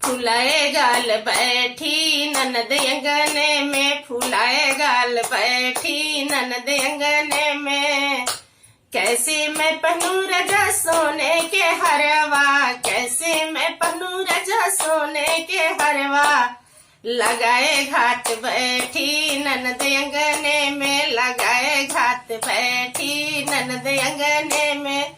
फुलाए गाल बैठी ननद अंगने में, फुलाए गाल बैठी ननद अंगने में। कैसे मैं पहनूं रजा सोने के हरवा, कैसे मैं पहनूं रजा सोने के हरवा। लगाए घाट बैठी ननद अंगने में, लगाए घाट बैठी ननद अंगने में।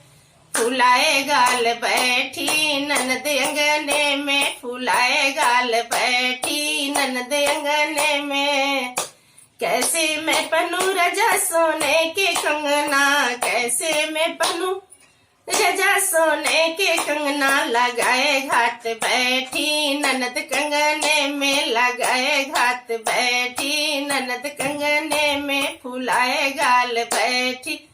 फुलाए गाल बैठी ननद अंगने में, फुलाए गाल बैठी ननद अंगने में। कैसे मैं पहनूं रजा सोने के कंगना, कैसे मैं पहनूं रजा सोने के कंगना। लगाए घाट बैठी ननद कंगने में, लगाए घाट बैठी ननद कंगने में। फुलाए गाल बैठी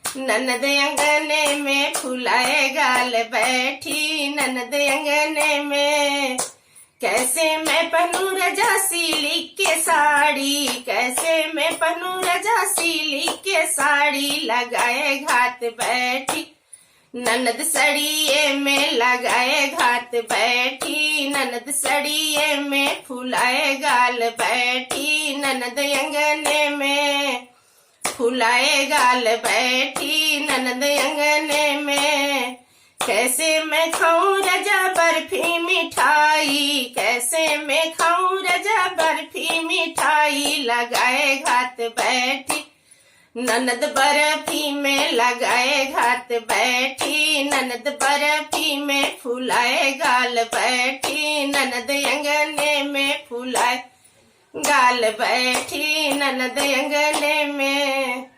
ननद अंगने में, फुलाए गाल बैठी ननद अंगने में। कैसे मैं पहनूं रजा सिल्क के साड़ी, कैसे मैं पहनूं रजा सिल्क के साड़ी। लगाए घाट बैठी ननद सड़िए में, लगाए घाट बैठी ननद सड़िए में। फुलाए गाल बैठी ननद अंगने में, फुलाए गाल बैठी ननद अंगने में। कैसे मैं खाऊं रजा बर्फी मिठाई, कैसे मैं खाऊं रजा बर्फी मिठाई। लगाए घाट बैठी ननद बर्फी में, लगाए घाट बैठी ननद बर्फी में। फुलाए गाल बैठी ननद अंगने में, फुलाए गाल बैठी ननद अंगने में।